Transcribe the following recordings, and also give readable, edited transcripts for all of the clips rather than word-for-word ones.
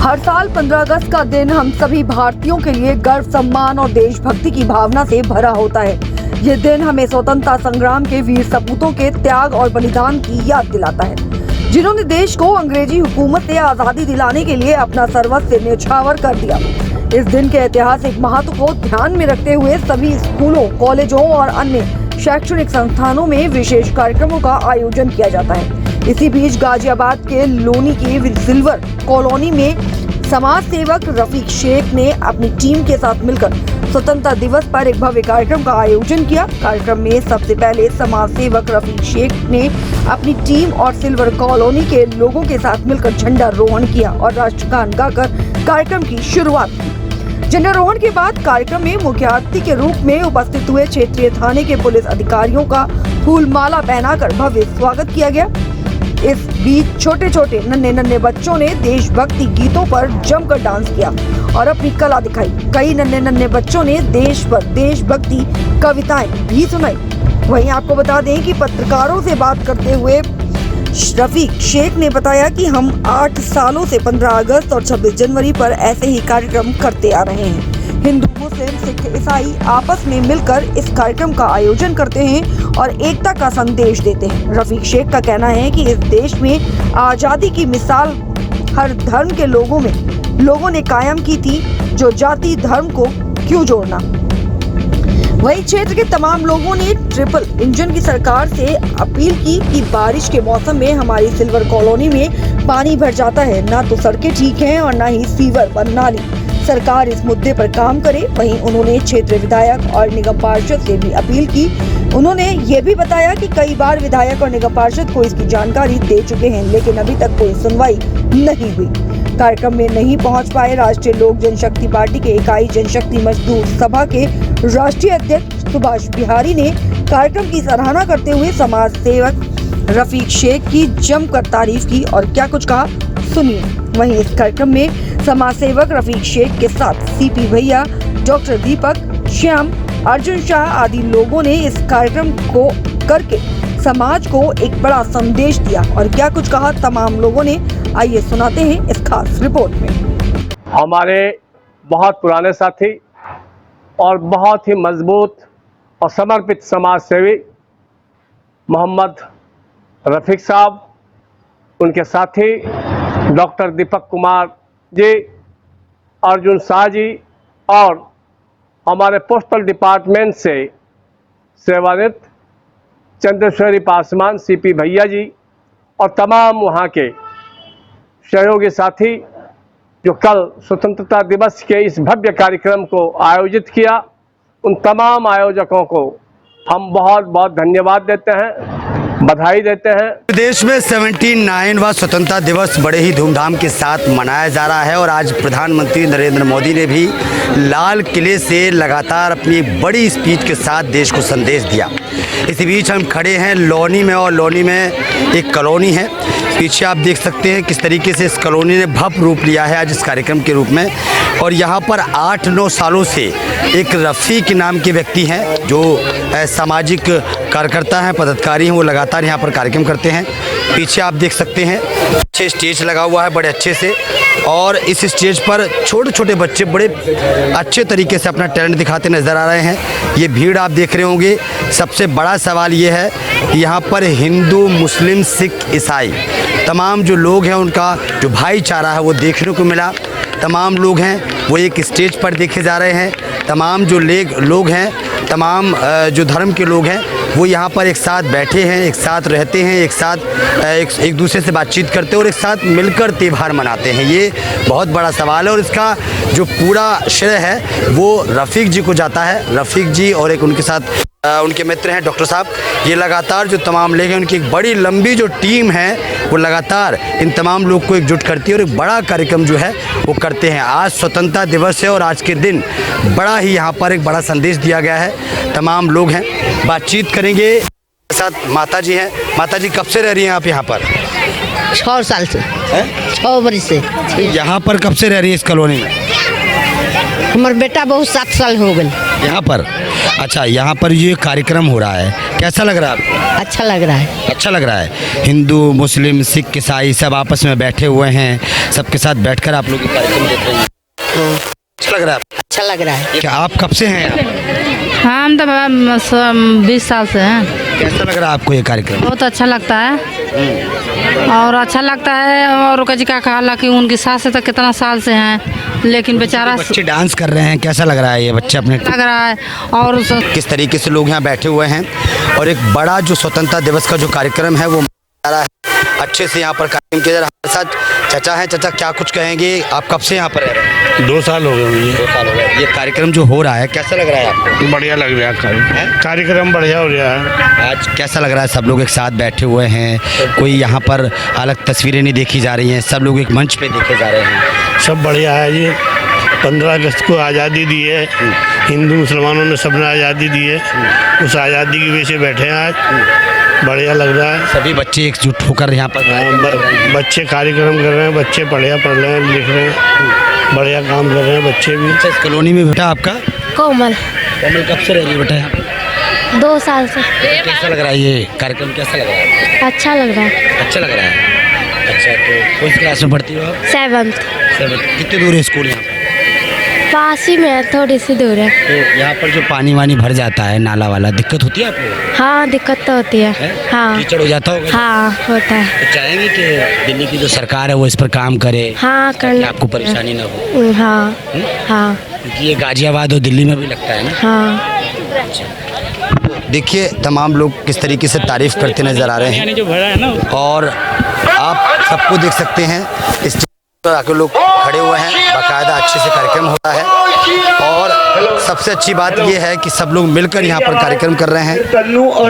हर साल 15 अगस्त का दिन हम सभी भारतीयों के लिए गर्व, सम्मान और देशभक्ति की भावना से भरा होता है। ये दिन हमें स्वतंत्रता संग्राम के वीर सपूतों के त्याग और बलिदान की याद दिलाता है, जिन्होंने देश को अंग्रेजी हुकूमत से आजादी दिलाने के लिए अपना सर्वस्व न्यौछावर कर दिया। इस दिन के ऐतिहासिक महत्व को ध्यान में रखते हुए सभी स्कूलों, कॉलेजों और अन्य शैक्षणिक संस्थानों में विशेष कार्यक्रमों का आयोजन किया जाता है। इसी बीच गाजियाबाद के लोनी की सिल्वर कॉलोनी में समाज सेवक रफीक शेख ने अपनी टीम के साथ मिलकर स्वतंत्रता दिवस पर एक भव्य कार्यक्रम का आयोजन किया। कार्यक्रम में सबसे पहले समाज सेवक रफीक शेख ने अपनी टीम और सिल्वर कॉलोनी के लोगों के साथ मिलकर झंडारोहण किया और राष्ट्रगान गाकर कार्यक्रम की शुरुआत की। झंडारोहण के बाद कार्यक्रम में मुख्य अतिथि के रूप में उपस्थित हुए क्षेत्रीय थाने के पुलिस अधिकारियों का फूल माला पहनाकर भव्य स्वागत किया गया। इस बीच छोटे छोटे नन्हे बच्चों ने देशभक्ति गीतों पर जमकर डांस किया और अपनी कला दिखाई। कई नन्हे बच्चों ने देश पर देशभक्ति कविताएं भी सुनाई। वहीं आपको बता दें कि पत्रकारों से बात करते हुए रफीक शेख ने बताया कि हम 8 सालों से 15 अगस्त और 26 जनवरी पर ऐसे ही कार्यक्रम करते आ रहे हैं। हिंदू, मुस्लिम, सिख, ईसाई आपस में मिलकर इस कार्यक्रम का आयोजन करते हैं और एकता का संदेश देते हैं। रफीक शेख का कहना है कि इस देश में आज़ादी की मिसाल हर धर्म के लोगों ने कायम की थी, जो जाति धर्म को क्यों जोड़ना। वही क्षेत्र के तमाम लोगों ने ट्रिपल इंजन की सरकार से अपील की कि बारिश के मौसम में हमारी सिल्वर कॉलोनी में पानी भर जाता है, ना तो सड़कें ठीक हैं और ना ही सीवर व नाली। सरकार इस मुद्दे पर काम करे। वहीं उन्होंने क्षेत्रीय विधायक और निगम पार्षद से भी अपील की। उन्होंने ये भी बताया कि कई बार विधायक और निगम पार्षद को इसकी जानकारी दे चुके हैं, लेकिन अभी तक कोई सुनवाई नहीं हुई। कार्यक्रम में नहीं पहुंच पाए राष्ट्रीय लोक जनशक्ति पार्टी के इकाई जनशक्ति मजदूर सभा के राष्ट्रीय अध्यक्ष सुभाष बिहारी ने कार्यक्रम की सराहना करते हुए समाज सेवक रफीक शेख की जमकर तारीफ की और क्या कुछ कहा, सुनिए। वहीं इस कार्यक्रम में समाज सेवक रफीक शेख के साथ सीपी भैया, डॉक्टर दीपक, श्याम, अर्जुन शाह आदि लोगों ने इस कार्यक्रम को करके समाज को एक बड़ा संदेश दिया और क्या कुछ कहा तमाम लोगों ने। आइए सुनाते हैं इस खास रिपोर्ट में। हमारे बहुत पुराने साथी और बहुत ही मजबूत और समर्पित समाज सेवी मोहम्मद रफीक साहब, उनके साथी डॉक्टर दीपक कुमार जी, अर्जुन शाह जी और हमारे पोस्टल डिपार्टमेंट से सेवानिवृत्त चंद्रेश्वरी पासवान सीपी भैया जी और तमाम वहाँ के सहयोगी साथी जो कल स्वतंत्रता दिवस के इस भव्य कार्यक्रम को आयोजित किया, उन तमाम आयोजकों को हम बहुत बहुत धन्यवाद देते हैं, बधाई देते हैं। देश में 79वां स्वतंत्रता दिवस बड़े ही धूमधाम के साथ मनाया जा रहा है और आज प्रधानमंत्री नरेंद्र मोदी ने भी लाल किले से लगातार अपनी बड़ी स्पीच के साथ देश को संदेश दिया। इसी बीच हम खड़े हैं लोनी में और लोनी में एक कॉलोनी है। पीछे आप देख सकते हैं किस तरीके से इस कॉलोनी ने भव्य रूप लिया है आज इस कार्यक्रम के रूप में। और यहाँ पर 8-9 सालों से एक रफ़ीक नाम के व्यक्ति हैं जो सामाजिक कार्यकर्ता हैं, पदाधिकारी हैं, वो लगातार यहाँ पर कार्यक्रम करते हैं। पीछे आप देख सकते हैं अच्छे स्टेज लगा हुआ है बड़े अच्छे से, और इस स्टेज पर छोटे छोटे बच्चे बड़े अच्छे तरीके से अपना टैलेंट दिखाते नज़र आ रहे हैं। ये भीड़ आप देख रहे होंगे। सबसे बड़ा सवाल ये है यहाँ पर हिंदू, मुस्लिम, सिख, ईसाई तमाम जो लोग हैं उनका जो भाईचारा है वो देखने को मिला। तमाम लोग हैं वो एक स्टेज पर देखे जा रहे हैं। तमाम जो लोग हैं, तमाम जो धर्म के लोग हैं वो यहाँ पर एक साथ बैठे हैं, एक साथ रहते हैं, एक साथ एक दूसरे से बातचीत करते हैं और एक साथ मिलकर त्यौहार मनाते हैं। ये बहुत बड़ा सवाल है और इसका जो पूरा श्रेय है वो रफ़ीक जी को जाता है। रफ़ीक जी और एक उनके साथ उनके मित्र हैं डॉक्टर साहब, ये लगातार जो तमाम लोग हैं उनकी एक बड़ी लंबी जो टीम है वो लगातार इन तमाम लोग को एकजुट करती है और एक बड़ा कार्यक्रम जो है वो करते हैं। आज स्वतंत्रता दिवस है और आज के दिन बड़ा ही यहाँ पर एक बड़ा संदेश दिया गया है। तमाम लोग हैं, बातचीत करेंगे। साथ माता जी हैं। माता जी कब से रह रही हैं आप यहाँ पर? 6 साल से। 6 बरस से। यहाँ पर कब से रह रही है इस कॉलोनी में? हमारे बेटा बहुत 7 साल हो गए। यहाँ पर? अच्छा, यहाँ पर ये कार्यक्रम हो रहा है, कैसा लग रहा है आपको? अच्छा लग रहा है। अच्छा लग रहा है। हिंदू, मुस्लिम, सिख, ईसाई सब आपस में बैठे हुए हैं, सबके साथ बैठकर आप लोग ये कार्यक्रम देख रहे हैं। अच्छा लग रहा है? अच्छा लग रहा है। क्या आप कब से हैं यहाँ? हाँ, हम तो 20 साल से हैं। कैसा लग रहा है आपको ये कार्यक्रम? बहुत अच्छा लगता है और अच्छा लगता है। और कजी का कहा कि उनकी सास तो कितना साल से हैं, लेकिन बेचारा बच्चे डांस कर रहे हैं, कैसा लग रहा है ये बच्चे अपने? लग रहा है। और किस तरीके से लोग यहाँ बैठे हुए हैं और एक बड़ा जो स्वतंत्रता दिवस का जो कार्यक्रम है वो मना रहा है। अच्छे से यहाँ पर कार्यक्रम किया जा रहा है। हमारे साथ चाचा हैं। चाचा, क्या कुछ कहेंगे? आप कब से यहाँ पर रह रहे हैं? 2 साल हो गए मुझे। 2 साल हो गए। ये कार्यक्रम जो हो रहा है कैसा लग रहा है आपको? बढ़िया लग रहा है, कार्यक्रम बढ़िया हो रहा है। आज कैसा लग रहा है? सब लोग एक साथ बैठे हुए हैं, कोई यहाँ पर अलग तस्वीरें नहीं देखी जा रही हैं, सब लोग एक मंच पे देखे जा रहे हैं। सब बढ़िया है। ये 15 अगस्त को आज़ादी दी है, हिंदू मुसलमानों ने सबने आज़ादी दी है, उस आज़ादी की वजह से बैठे हैं आज। बढ़िया लग रहा है। सभी बच्चे एकजुट होकर यहाँ पर बच्चे कार्यक्रम कर रहे हैं, बच्चे बढ़िया पढ़ रहे हैं, लिख रहे हैं, बढ़िया काम कर रहे हैं बच्चे भी। इस कॉलोनी में बेटा आपका? कोमल। कोमल कब से रह रही है बेटा यहाँ पे? 2 साल से। कैसा लग रहा है ये कार्यक्रम? कैसा लग रहा है? अच्छा लग रहा है। अच्छा लग रहा है। अच्छा, तो कौन सी क्लास में पढ़ती हो आप? 7th। 7th। कितनी दूर है स्कूल यहाँ पर? पास ही में है, थोड़ी सी दूर है। तो यहाँ पर जो पानी वानी भर जाता है नाला वाला, दिक्कत होती है आपको? हाँ, दिक्कत तो होती है। हाँ कीचड़ हो जाता होगा? हाँ, होता है। तो चाहेंगे कि दिल्ली की जो सरकार है वो इस पर काम करे, हाँ, ताकि करना। आपको परेशानी ना हो? हाँ हाँ क्योंकि ये गाजियाबाद और दिल्ली में भी लगता है ना। हाँ। देखिए तमाम लोग किस तरीके से तारीफ करते नजर आ रहे हैं और आप सबको देख सकते हैं इस पर आके लोग खड़े हुए हैं, बाकायदा अच्छे से कार्यक्रम होता है और सबसे अच्छी बात यह है कि सब लोग मिलकर यहाँ पर कार्यक्रम कर रहे हैं।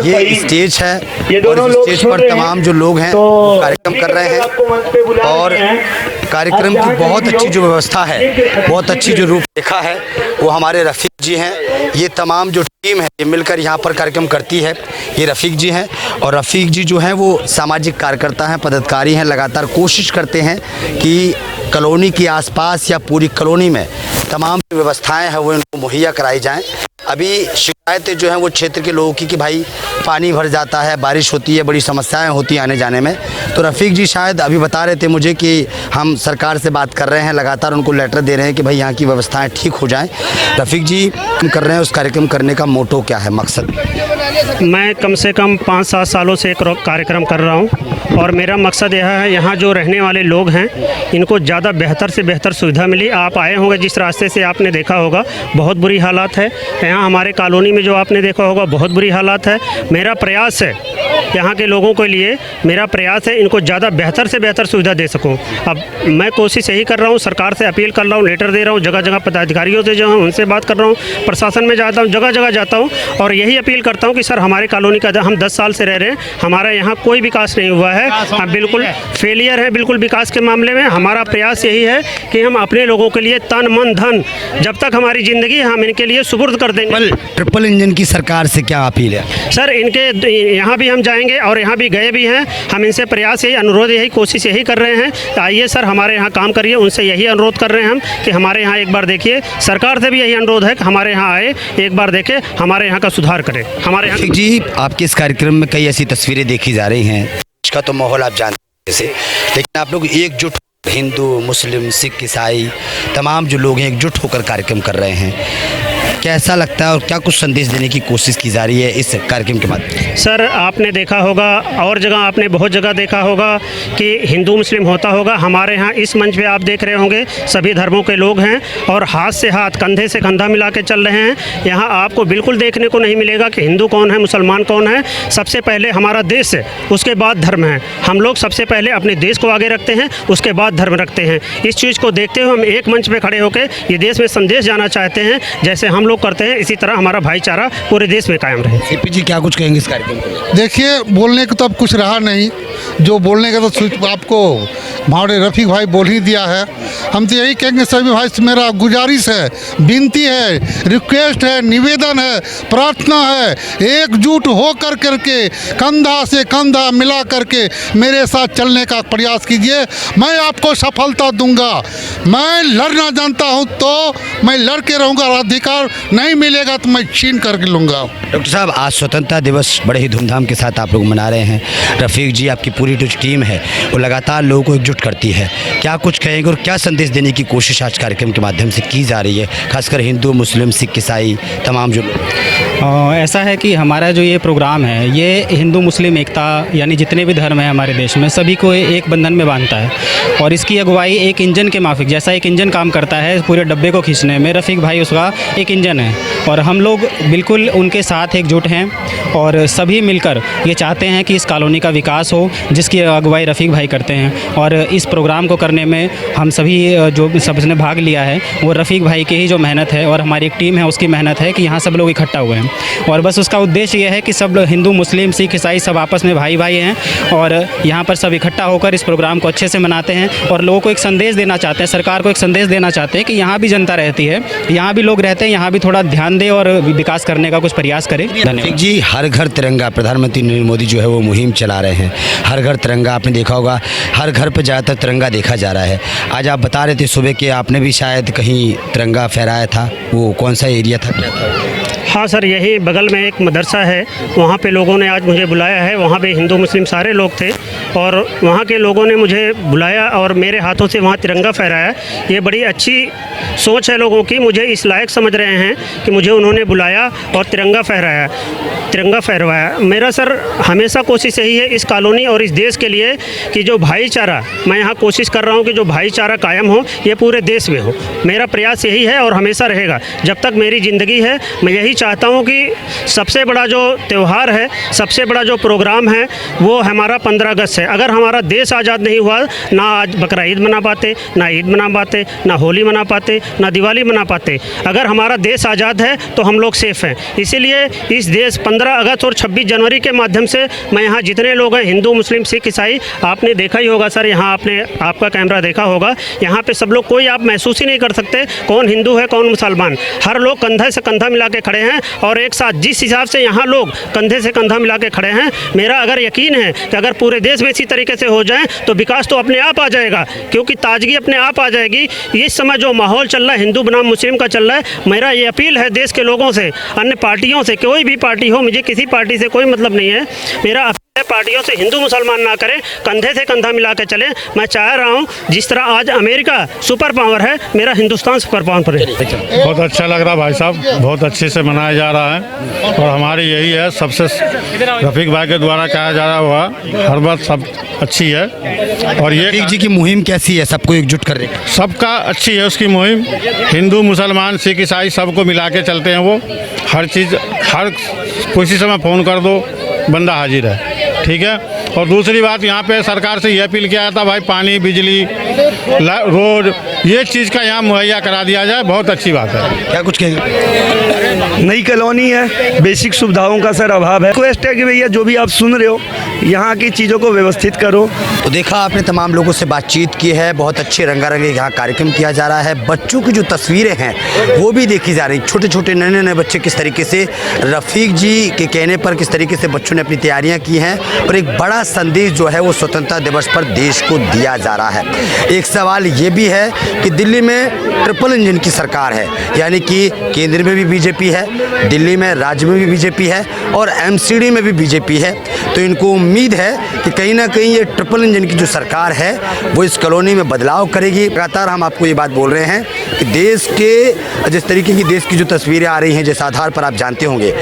ये स्टेज है और इस स्टेज पर तमाम जो लोग हैं वो कार्यक्रम कर रहे हैं और कार्यक्रम की बहुत अच्छी जो व्यवस्था है, बहुत अच्छी जो रूपरेखा है वो हमारे रफ़ीक जी हैं। ये तमाम जो टीम है ये मिलकर यहाँ पर कार्यक्रम करती है। ये रफ़ीक जी हैं और रफ़ीक जी जो हैं वो सामाजिक कार्यकर्ता हैं, पदाधिकारी हैं, लगातार कोशिश करते हैं कि कॉलोनी के आसपास या पूरी कॉलोनी में तमाम जो व्यवस्थाएं हैं वो इनको मुहैया कराई जाएं। अभी शिकायतें जो हैं वो क्षेत्र के लोगों की कि भाई पानी भर जाता है, बारिश होती है, बड़ी समस्याएं होती हैं आने जाने में। तो रफ़ीक जी शायद अभी बता रहे थे मुझे कि हम सरकार से बात कर रहे हैं, लगातार उनको लेटर दे रहे हैं कि भाई यहाँ की व्यवस्थाएं ठीक हो जाएं। रफ़ीक जी कर रहे हैं, उस कार्यक्रम करने का मोटो क्या है, मकसद? मैं कम से कम 5-7 सालों से एक कार्यक्रम कर रहा हूं और मेरा मकसद यह है यहाँ जो रहने वाले लोग हैं इनको ज़्यादा बेहतर से बेहतर सुविधा मिली। आप आए होंगे जिस रास्ते से, आपने देखा होगा बहुत बुरी हालात है यहाँ हमारे कॉलोनी में, जो आपने देखा होगा बहुत बुरी हालात है। मेरा प्रयास है यहाँ के लोगों के लिए, मेरा प्रयास है इनको ज़्यादा बेहतर से बेहतर सुविधा दे सकूँ। अब मैं कोशिश यही कर रहा हूँ, सरकार से अपील कर रहा हूँ, लेटर दे रहा हूँ, जगह जगह पदाधिकारियों से जो है उनसे बात कर रहा हूँ, प्रशासन में जाता हूँ, जगह जगह जाता हूँ और यही अपील करता हूँ कि सर हमारे कॉलोनी का हम 10 साल से रह रहे हैं, हमारा यहाँ कोई विकास नहीं हुआ है, हम बिल्कुल फेलियर है बिल्कुल विकास के मामले में। हमारा प्रयास यही है कि हम अपने लोगों के लिए तन मन धन जब तक हमारी ज़िंदगी हम इनके लिए सुपुर्द कर देंगे। ट्रिपल इंजन की सरकार से क्या अपील है? सर इनके यहाँ भी हम जाएंगे और यहाँ भी गए भी हैं, हम इनसे प्रयास यही, अनुरोध यही, कोशिश यही कर रहे हैं, आइए सर हमारे यहाँ काम करिए। उनसे यही अनुरोध कर रहे हैं हम कि हमारे यहाँ एक बार देखिए। सरकार से भी यही अनुरोध है कि हमारे यहाँ आए, एक बार देखें, हमारे यहाँ का सुधार करें। हमारे यहाँ जी आपके इस कार्यक्रम में कई ऐसी तस्वीरें देखी जा रही हैं, इसका तो माहौल आप जानते हैं, लेकिन आप लोग एकजुट, हिंदू, मुस्लिम, सिख, ईसाई तमाम जो लोग हैं एकजुट होकर कार्यक्रम कर रहे हैं, कैसा लगता है और क्या कुछ संदेश देने की कोशिश की जा रही है इस कार्यक्रम के माध्यम? सर आपने देखा होगा और जगह आपने बहुत जगह देखा होगा कि हिंदू मुस्लिम होता होगा, हमारे यहाँ इस मंच पे आप देख रहे होंगे सभी धर्मों के लोग हैं और हाथ से हाथ, कंधे से कंधा मिला के चल रहे हैं। यहाँ आपको बिल्कुल देखने को नहीं मिलेगा कि हिंदू कौन है, मुसलमान कौन है। सबसे पहले हमारा देश है, उसके बाद धर्म है। हम लोग सबसे पहले अपने देश को आगे रखते हैं, उसके बाद धर्म रखते हैं। इस चीज़ को देखते हुए हम एक मंच पर खड़े होकर ये देश में संदेश जाना चाहते हैं, जैसे हम लोग करते हैं इसी तरह हमारा भाईचारा पूरे देश में कायम रहे। सीपी जी क्या कुछ कहेंगे इस कार्यक्रम को? देखिए बोलने को तो अब कुछ रहा नहीं, जो बोलने का तो आपको हमारे रफ़ीक भाई बोल ही दिया है। हम तो यही कहेंगे सभी भाई से मेरा गुजारिश है, विनती है, रिक्वेस्ट है, निवेदन है, प्रार्थना है, एकजुट हो कर करके कंधा से कंधा मिला करके मेरे साथ चलने का प्रयास कीजिए। मैं आपको सफलता दूंगा। मैं लड़ना जानता हूं तो मैं लड़ के रहूँगा। अधिकार नहीं मिलेगा तो मैं छीन करके लूँगा। डॉक्टर साहब, आज स्वतंत्रता दिवस बड़े ही धूमधाम के साथ आप लोग मना रहे हैं। रफ़ीक जी, आपकी पूरी जो टीम है वो लगातार लोगों को एकजुट करती है, क्या कुछ कहेंगे और क्या संदेश देने की कोशिश आज कार्यक्रम के माध्यम से की जा रही है, खासकर हिंदू, मुस्लिम, सिख, ईसाई तमाम जो ऐसा है कि हमारा जो ये प्रोग्राम है ये हिंदू मुस्लिम एकता यानी जितने भी धर्म हैं हमारे देश में सभी को एक बंधन में बांधता है, और इसकी अगुवाई एक इंजन के माफिक, जैसा एक इंजन काम करता है पूरे डब्बे को खींचने में, रफ़ीक भाई उसका एक इंजन है, और हम लोग बिल्कुल उनके साथ एकजुट हैं और सभी मिलकर ये चाहते हैं कि इस कॉलोनी का विकास हो, जिसकी अगुवाई रफ़ीक भाई करते हैं। और इस प्रोग्राम को करने में हम सभी जो सबने भाग लिया है वो रफ़ीक भाई की ही जो मेहनत है और हमारी एक टीम है उसकी मेहनत है कि यहाँ सब लोग इकट्ठा हुए हैं, और बस उसका उद्देश्य ये है कि सब हिंदू, मुस्लिम, सिख, ईसाई सब आपस में भाई भाई हैं, और यहाँ पर सब इकट्ठा होकर इस प्रोग्राम को अच्छे से मनाते हैं और लोगों को एक संदेश देना चाहते हैं, सरकार को एक संदेश देना चाहते हैं कि यहाँ भी जनता रहती है, यहाँ भी लोग रहते हैं, यहाँ भी थोड़ा ध्यान दे और विकास करने का कुछ प्रयास करें। धन्यवाद जी। हर घर तिरंगा, प्रधानमंत्री नरेंद्र मोदी जो है वो मुहिम चला रहे हैं। हर घर तिरंगा, आपने देखा होगा हर घर पर ज़्यादातर तिरंगा देखा जा रहा है। आज आप बता रहे थे सुबह कि आपने भी शायद कहीं तिरंगा फहराया था, वो कौन सा एरिया था, क्या था? हाँ सर, यही बगल में एक मदरसा है, वहाँ पे लोगों ने आज मुझे बुलाया है। वहाँ पे हिंदू मुस्लिम सारे लोग थे और वहाँ के लोगों ने मुझे बुलाया और मेरे हाथों से वहाँ तिरंगा फहराया। ये बड़ी अच्छी सोच है लोगों की, मुझे इस लायक समझ रहे हैं कि मुझे उन्होंने बुलाया और तिरंगा फहराया। मेरा सर हमेशा कोशिश यही है इस कॉलोनी और इस देश के लिए कि जो भाईचारा, मैं यहाँ कोशिश कर रहा हूँ कि जो भाईचारा कायम हो ये पूरे देश में हो। मेरा प्रयास यही है और हमेशा रहेगा जब तक मेरी ज़िंदगी है। मैं यही चाहता हूँ कि सबसे बड़ा जो त्यौहार है, सबसे बड़ा जो प्रोग्राम है वो हमारा 15 अगस्त है। अगर हमारा देश आज़ाद नहीं हुआ, ना आज बकरा ईद मना पाते, ना ईद मना पाते, ना होली मना पाते, ना दिवाली मना पाते। अगर हमारा देश आज़ाद है तो हम लोग सेफ़ हैं। इसीलिए इस देश 15 अगस्त और 26 जनवरी के माध्यम से मैं यहाँ जितने लोग हैं, हिंदू, मुस्लिम, सिख, ईसाई, आपने देखा ही होगा सर, यहाँ आपने आपका कैमरा देखा होगा, यहाँ पे सब लोग, कोई आप महसूस ही नहीं कर सकते कौन हिंदू है कौन मुसलमान। हर लोग कंधे से कंधा मिला के खड़े हैं और एक साथ जिस हिसाब से यहाँ लोग कंधे से कंधा मिला के खड़े हैं, मेरा अगर यकीन है कि अगर पूरे देश में इसी तरीके से हो जाए तो विकास तो अपने आप आ जाएगा, क्योंकि ताजगी अपने आप आ जाएगी। इस समय जो माहौल चल रहा है हिंदू बनाम मुस्लिम का चल रहा है, मेरा ये अपील है देश के लोगों से, अन्य पार्टियों से, कोई भी पार्टी हो, मुझे किसी पार्टी से कोई मतलब नहीं है, मेरा पार्टियों से हिंदू मुसलमान ना करें, कंधे से कंधा मिला के चलें। मैं चाह रहा हूं जिस तरह आज अमेरिका सुपर पावर है, मेरा हिंदुस्तान सुपर पावर है। बहुत अच्छा लग रहा भाई साहब, बहुत अच्छे से मनाया जा रहा है और हमारी यही है, सबसे रफ़ीक भाई के द्वारा कहा जा रहा हुआ हर बात सब अच्छी है। और ये रफ़ीक जी की मुहिम कैसी है, सबको एकजुट कर रहे हैं? सबका अच्छी है उसकी मुहिम, हिंदू मुसलमान सिख ईसाई सबको मिला के चलते हैं वो। हर चीज़, हर किसी समय फ़ोन कर दो, बंदा हाजिर है, ठीक है। और दूसरी बात, यहाँ पे सरकार से ये अपील किया जाता, भाई पानी, बिजली, रोड, ये चीज़ का यहाँ मुहैया करा दिया जाए, बहुत अच्छी बात है। क्या कुछ कहेंगे? नई कॉलोनी है, बेसिक सुविधाओं का सर अभाव है। रिक्वेस्ट है कि भैया जो भी आप सुन रहे हो यहाँ की चीज़ों को व्यवस्थित करो। तो देखा आपने, तमाम लोगों से बातचीत की है, बहुत अच्छे रंगारंग यहाँ कार्यक्रम किया जा रहा है। बच्चों की जो तस्वीरें हैं वो भी देखी जा रही, छोटे छोटे नन्हे नए बच्चे किस तरीके से रफ़ीक जी के कहने पर किस तरीके से बच्चों ने अपनी तैयारियां की हैं और एक बड़ा संदेश जो है वो स्वतंत्रता दिवस पर देश को दिया जा रहा है। एक सवाल ये भी है कि दिल्ली में ट्रिपल इंजन की सरकार है, यानी कि केंद्र में भी बीजेपी है, दिल्ली में राज्य में भी बीजेपी है और एमसीडी में भी बीजेपी है। तो इनको उम्मीद है कि कहीं ना कहीं ये ट्रिपल इंजन की जो सरकार है वो इस कॉलोनी में बदलाव करेगी। लगातार हम आपको ये बात बोल रहे हैं कि देश के जिस तरीके की देश की जो तस्वीरें आ रही हैं, जिस आधार पर आप जानते होंगे,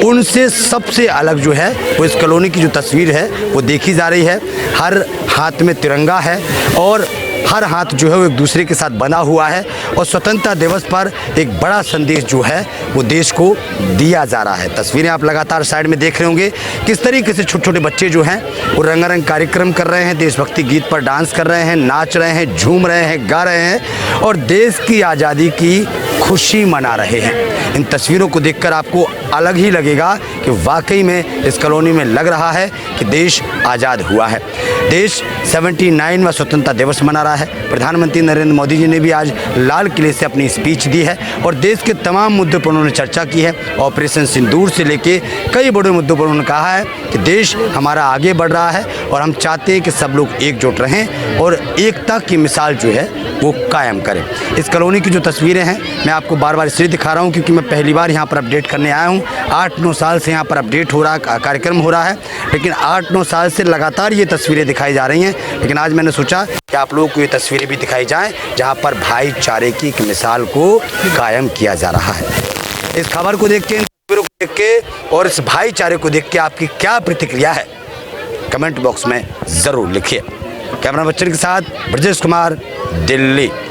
उनसे सबसे अलग जो है वो इस कॉलोनी की जो तस्वीर है वो देखी जा रही है। हर हाथ में तिरंगा है और हर हाथ जो है वो एक दूसरे के साथ बंधा हुआ है और स्वतंत्रता दिवस पर एक बड़ा संदेश जो है वो देश को दिया जा रहा है। तस्वीरें आप लगातार साइड में देख रहे होंगे किस तरीके से छोटे छोटे बच्चे जो हैं वो रंगारंग कार्यक्रम कर रहे हैं, देशभक्ति गीत पर डांस कर रहे हैं, नाच रहे हैं, झूम रहे हैं, गा रहे हैं और देश की आज़ादी की खुशी मना रहे हैं। इन तस्वीरों को देखकर आपको अलग ही लगेगा कि वाकई में इस कॉलोनी में लग रहा है कि देश आज़ाद हुआ है। देश 79वां स्वतंत्रता दिवस मना रहा है। प्रधानमंत्री नरेंद्र मोदी जी ने भी आज लाल किले से अपनी स्पीच दी है और देश के तमाम मुद्दों पर उन्होंने चर्चा की है। ऑपरेशन सिंदूर से लेके कई बड़े मुद्दों पर उन्होंने कहा है कि देश हमारा आगे बढ़ रहा है और हम चाहते हैं कि सब लोग एकजुट रहें और एकता की मिसाल जो है वो कायम करें। इस कॉलोनी की जो तस्वीरें हैं मैं आपको बार बार इसलिए दिखा रहा हूँ क्योंकि मैं पहली बार यहाँ पर अपडेट करने आया हूँ। 8-9 साल से यहाँ पर अपडेट हो रहा कार्यक्रम हो रहा है, लेकिन 8-9 साल से लगातार ये तस्वीरें दिखाई जा रही हैं। लेकिन आज मैंने सोचा कि आप लोगों को ये तस्वीरें भी दिखाई जाएँ जहाँ पर भाईचारे की एक मिसाल को कायम किया जा रहा है। इस खबर को देख के, इन तस्वीरों को देख के और इस भाईचारे को देख के आपकी क्या प्रतिक्रिया है कमेंट बॉक्स में ज़रूर लिखिए। कैमरा बच्चन के साथ ब्रजेश कुमार, दिल्ली।